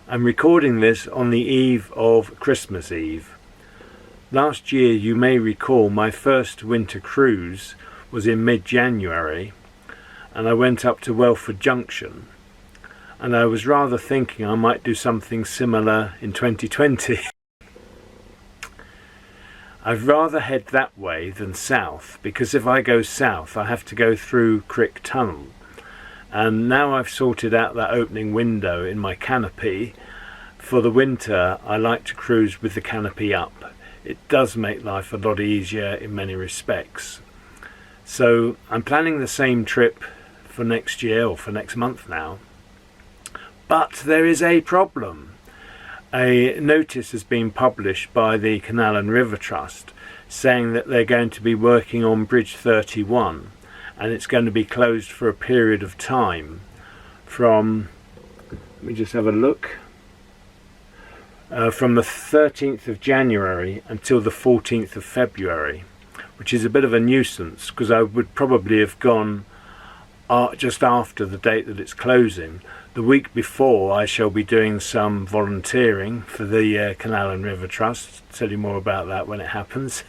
I'm recording this on the eve of Christmas Eve. Last year, you may recall, my first winter cruise was in mid-January, and I went up to Welford Junction, and I was rather thinking I might do something similar in 2020. I'd rather head that way than south, because if I go south I have to go through Crick Tunnel, and now I've sorted out that opening window in my canopy. For the winter I like to cruise with the canopy up. It does make life a lot easier in many respects. So I'm planning the same trip for next year, or for next month now, but there is a problem. A notice has been published by the Canal and River Trust saying that they're going to be working on Bridge 31, and it's going to be closed for a period of time from, let me just have a look, from the 13th of January until the 14th of February, which is a bit of a nuisance because I would probably have gone just after the date that it's closing. The week before I shall be doing some volunteering for the Canal and River Trust. I'll tell you more about that when it happens.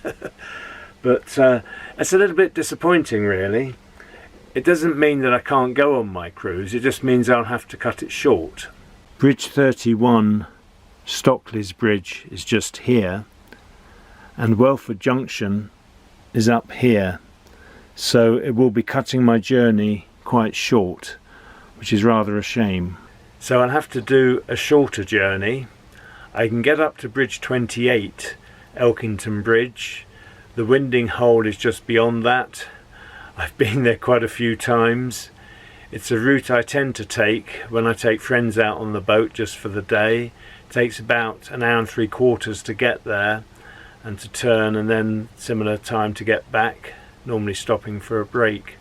But it's a little bit disappointing really. It doesn't mean that I can't go on my cruise, it just means I'll have to cut it short. Bridge 31, Stockley's Bridge, is just here, and Welford Junction is up here, so it will be cutting my journey quite short, which is rather a shame. So I'll have to do a shorter journey. I can get up to Bridge 28, Elkington Bridge. The winding hole is just beyond that. I've been there quite a few times. It's a route I tend to take when I take friends out on the boat just for the day. It takes about an hour and 3/4 to get there and to turn, and then similar time to get back, normally stopping for a break.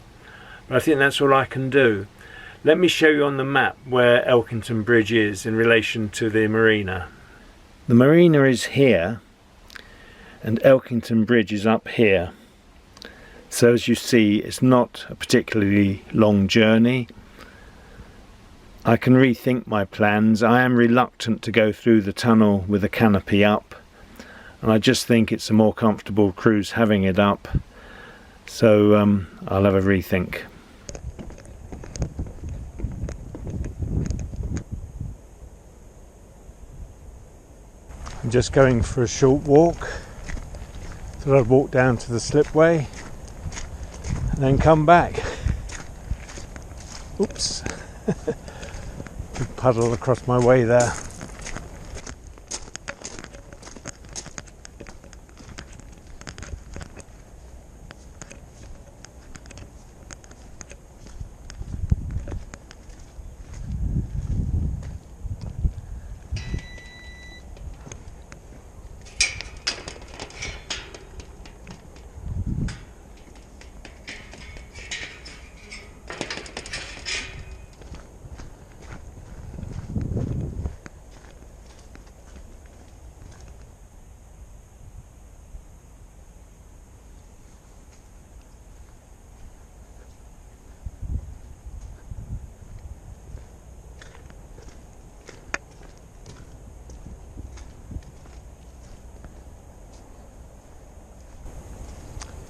But I think that's all I can do. Let me show you on the map where Elkington Bridge is in relation to the marina. The marina is here and Elkington Bridge is up here. So as you see, it's not a particularly long journey. I can rethink my plans. I am reluctant to go through the tunnel with the canopy up, and I just think it's a more comfortable cruise having it up. So I'll have a rethink. I'm just going for a short walk. Thought I'd walk down to the slipway and then come back. Oops. Big puddle across my way there.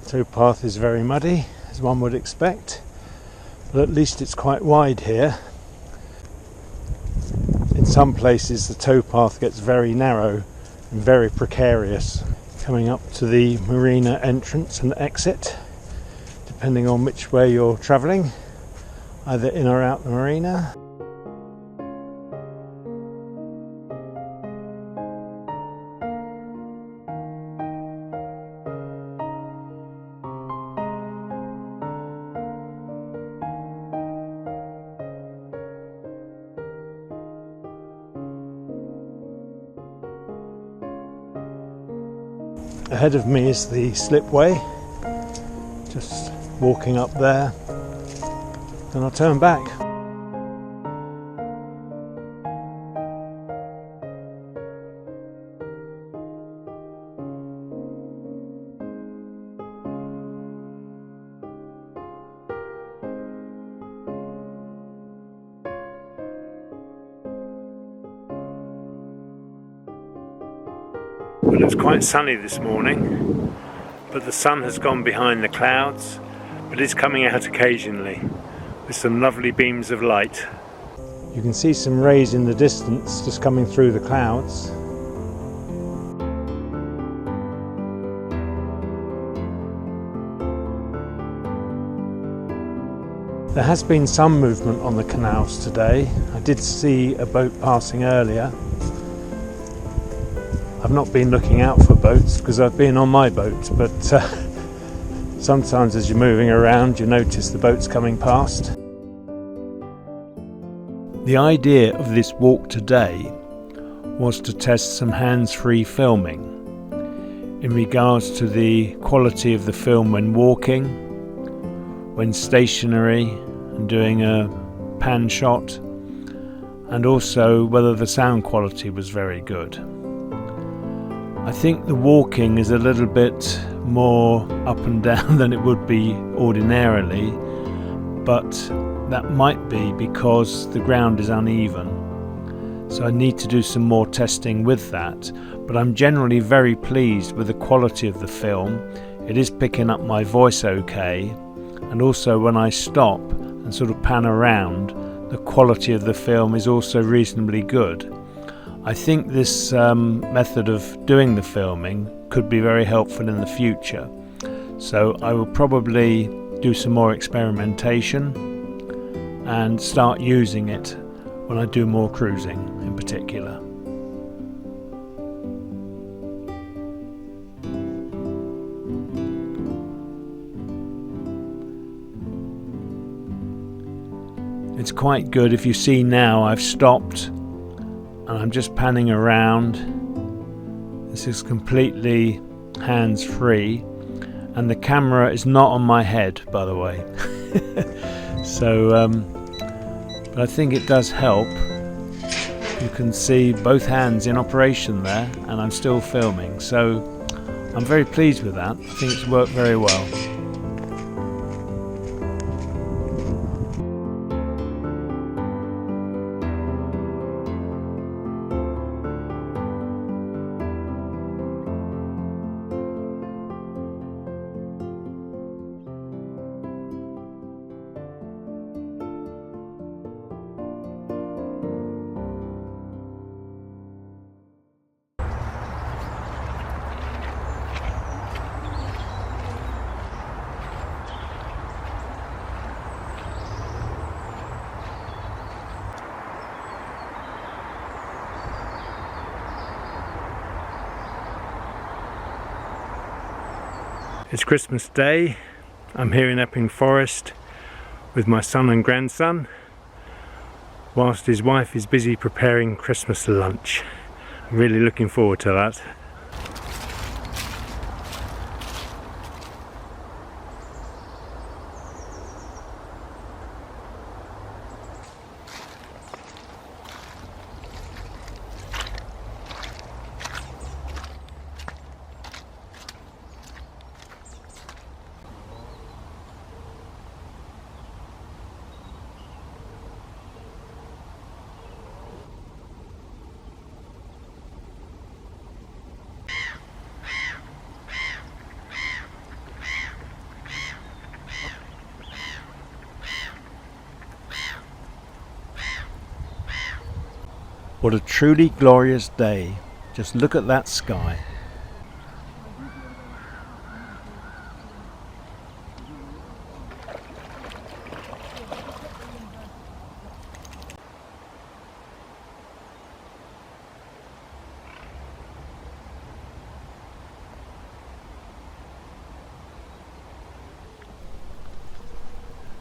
The towpath is very muddy, as one would expect, but at least it's quite wide here. In some places the towpath gets very narrow and very precarious, coming up to the marina entrance and exit, depending on which way you're travelling, either in or out the marina. Ahead of me is the slipway, just walking up there, and I'll turn back. Well, it's quite sunny this morning, but the sun has gone behind the clouds, but it's coming out occasionally with some lovely beams of light. You can see some rays in the distance just coming through the clouds. There has been some movement on the canals today. I did see a boat passing earlier. I've not been looking out for boats because I've been on my boat, but sometimes as you're moving around you notice the boats coming past. The idea of this walk today was to test some hands-free filming in regards to the quality of the film when walking, when stationary and doing a pan shot, and also whether the sound quality was very good. I think the walking is a little bit more up and down than it would be ordinarily, but that might be because the ground is uneven. So I need to do some more testing with that, but I'm generally very pleased with the quality of the film. It is picking up my voice okay, and also when I stop and sort of pan around, the quality of the film is also reasonably good. I think this method of doing the filming could be very helpful in the future, so I will probably do some more experimentation and start using it when I do more cruising in particular. It's quite good. If you see now, I've stopped and I'm just panning around. This is completely hands-free, and the camera is not on my head, by the way. So but I think it does help. You can see both hands in operation there, and I'm still filming, so I'm very pleased with that. I think it's worked very well. It's Christmas Day. I'm here in Epping Forest with my son and grandson, whilst his wife is busy preparing Christmas lunch. I'm really looking forward to that. What a truly glorious day. Just look at that sky.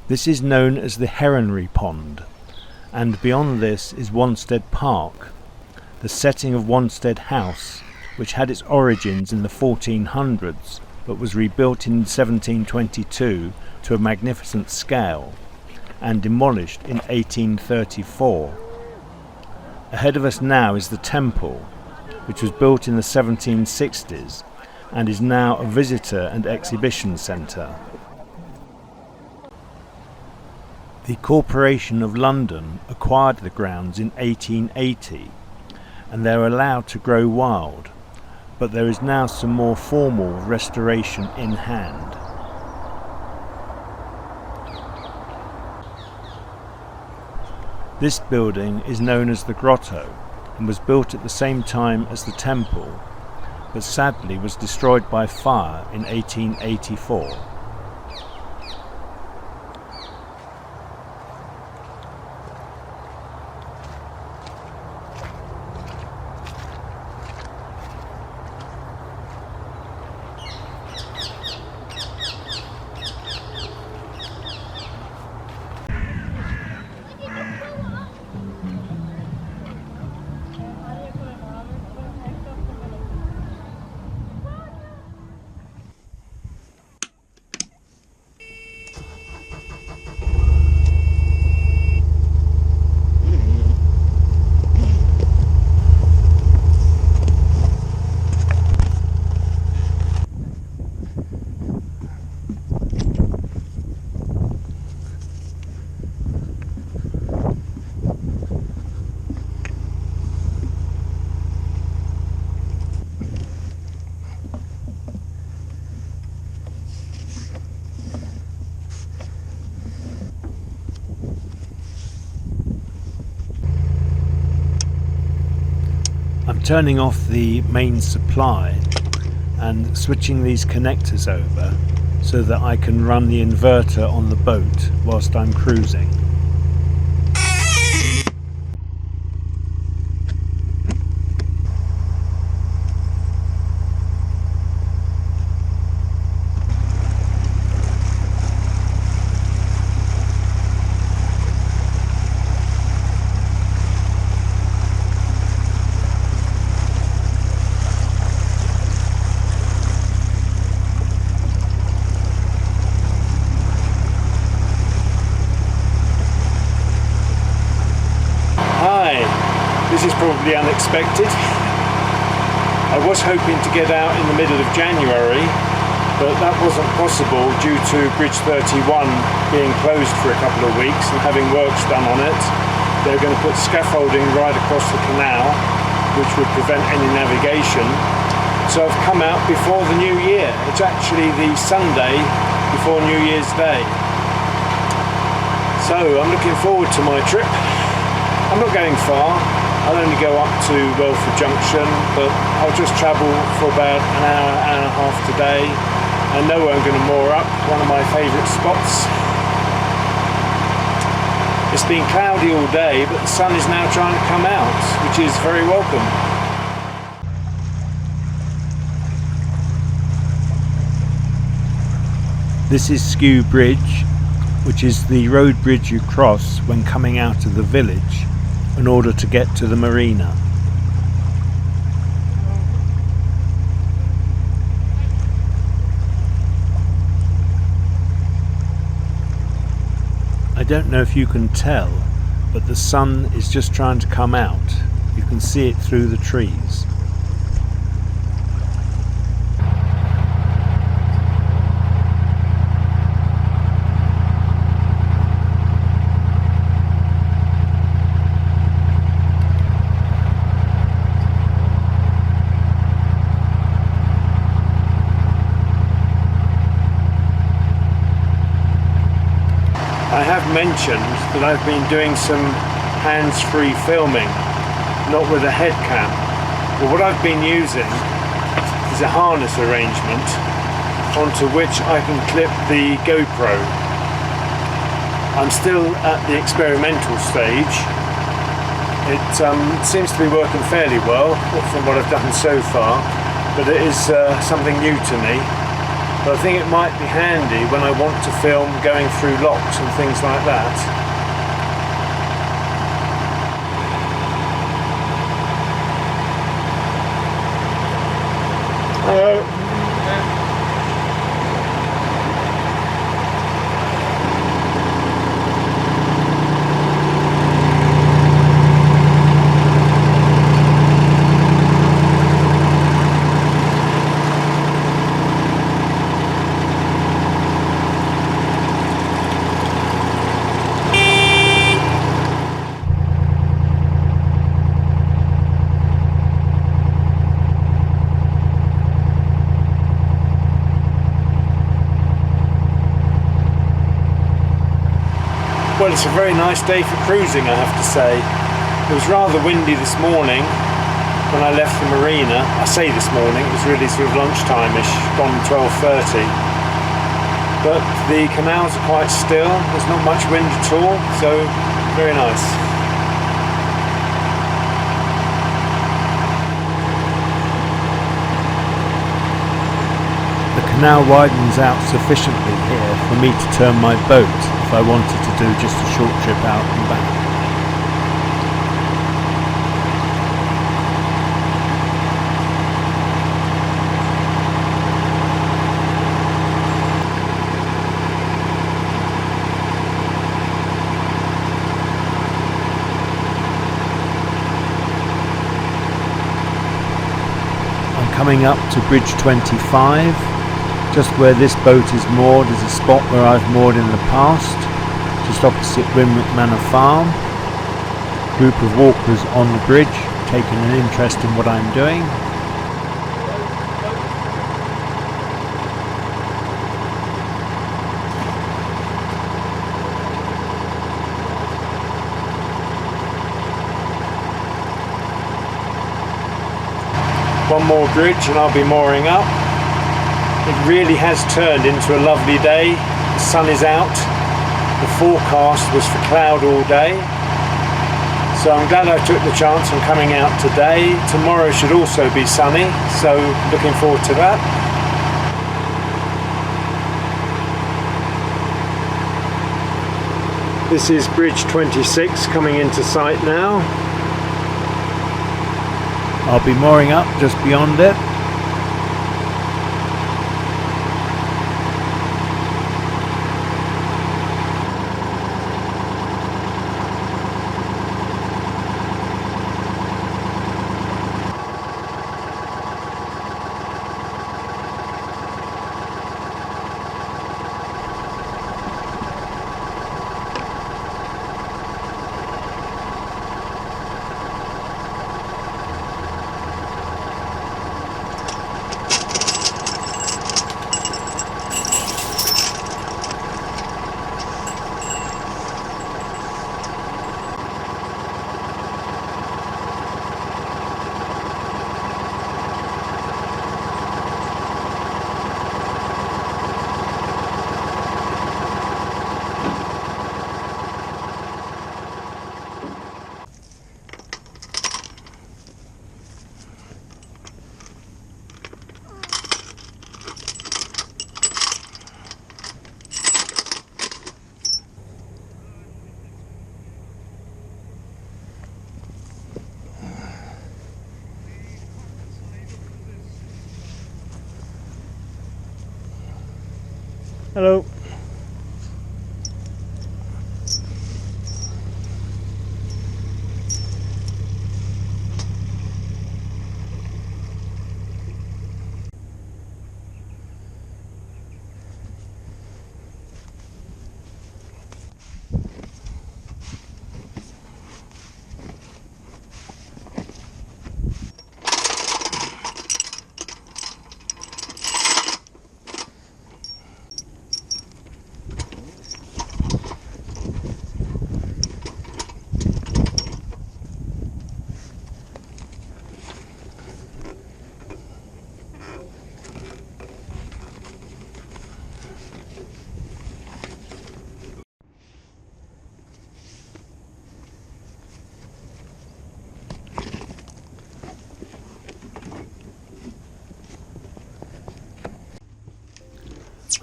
This is known as the Heronry Pond, and beyond this is Wanstead Park, the setting of Wanstead House, which had its origins in the 1400s but was rebuilt in 1722 to a magnificent scale and demolished in 1834. Ahead of us now is the temple, which was built in the 1760s and is now a visitor and exhibition centre. The Corporation of London acquired the grounds in 1880, and they were allowed to grow wild, but there is now some more formal restoration in hand. This building is known as the Grotto and was built at the same time as the temple, but sadly was destroyed by fire in 1884. I'm turning off the main supply and switching these connectors over so that I can run the inverter on the boat whilst I'm cruising. This is probably unexpected. I was hoping to get out in the middle of January, but that wasn't possible due to Bridge 31 being closed for a couple of weeks and having works done on it. They're going to put scaffolding right across the canal, which would prevent any navigation. So I've come out before the New Year. It's actually the Sunday before New Year's Day. So I'm looking forward to my trip. I'm not going far. I'll only go up to Welford Junction, but I'll just travel for about an hour, hour and a half today. I know I'm going to moor up, one of my favourite spots. It's been cloudy all day, but the sun is now trying to come out, which is very welcome. This is Skew Bridge, which is the road bridge you cross when coming out of the village in order to get to the marina. I don't know if you can tell, but the sun is just trying to come out. You can see it through the trees. I have mentioned that I've been doing some hands-free filming, not with a head cam. But what I've been using is a harness arrangement onto which I can clip the GoPro. I'm still at the experimental stage. It seems to be working fairly well from what I've done so far, but it is something new to me. But I think it might be handy when I want to film going through locks and things like that. Well, it's a very nice day for cruising, I have to say. It was rather windy this morning when I left the marina. I say this morning, it was really sort of lunchtime-ish, gone 12:30. But the canals are quite still, there's not much wind at all, so very nice. The canal widens out sufficiently here for me to turn my boat if I wanted to do just a short trip out and back. I'm coming up to Bridge 25. Just where this boat is moored is a spot where I've moored in the past, just opposite Rinwick Manor Farm. A group of walkers on the bridge, taking an interest in what I'm doing. One more bridge and I'll be mooring up. It really has turned into a lovely day. The sun is out. The forecast was for cloud all day. So I'm glad I took the chance on coming out today. Tomorrow should also be sunny, so looking forward to that. This is Bridge 26 coming into sight now. I'll be mooring up just beyond it. Hello.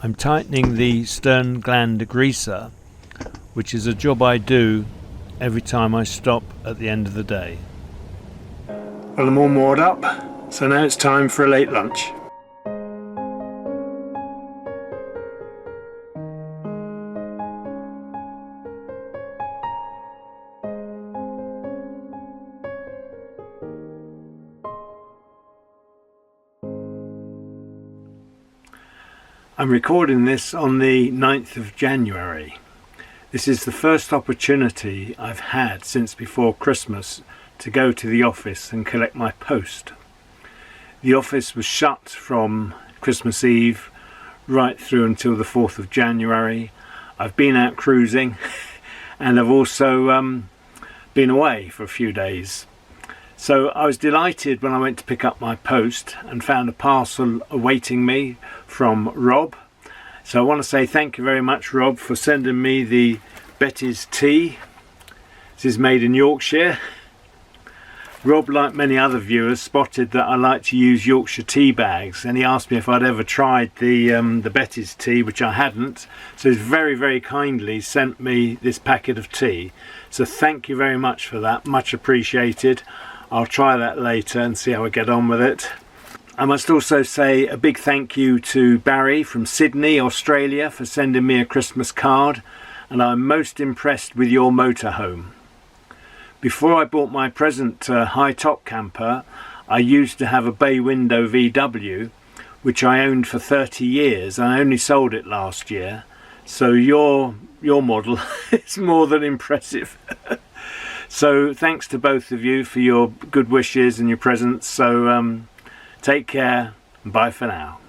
I'm tightening the stern gland degreaser, which is a job I do every time I stop at the end of the day. Well, I'm all moored up, so now it's time for a late lunch. I'm recording this on the 9th of January. This is the first opportunity I've had since before Christmas to go to the office and collect my post. The office was shut from Christmas Eve right through until the 4th of January. I've been out cruising and I've also been away for a few days. So I was delighted when I went to pick up my post and found a parcel awaiting me from Rob. So I want to say thank you very much, Rob, for sending me the Betty's tea. This is made in Yorkshire. Rob, like many other viewers, spotted that I like to use Yorkshire tea bags, and he asked me if I'd ever tried the Betty's tea, which I hadn't. So he's very, very kindly sent me this packet of tea. So thank you very much for that, much appreciated. I'll try that later and see how I get on with it. I must also say a big thank you to Barry from Sydney, Australia, for sending me a Christmas card, and I'm most impressed with your motorhome. Before I bought my present high-top camper, I used to have a bay window VW, which I owned for 30 years. I only sold it last year, so your model is more than impressive. So thanks to both of you for your good wishes and your presents. So take care and bye for now.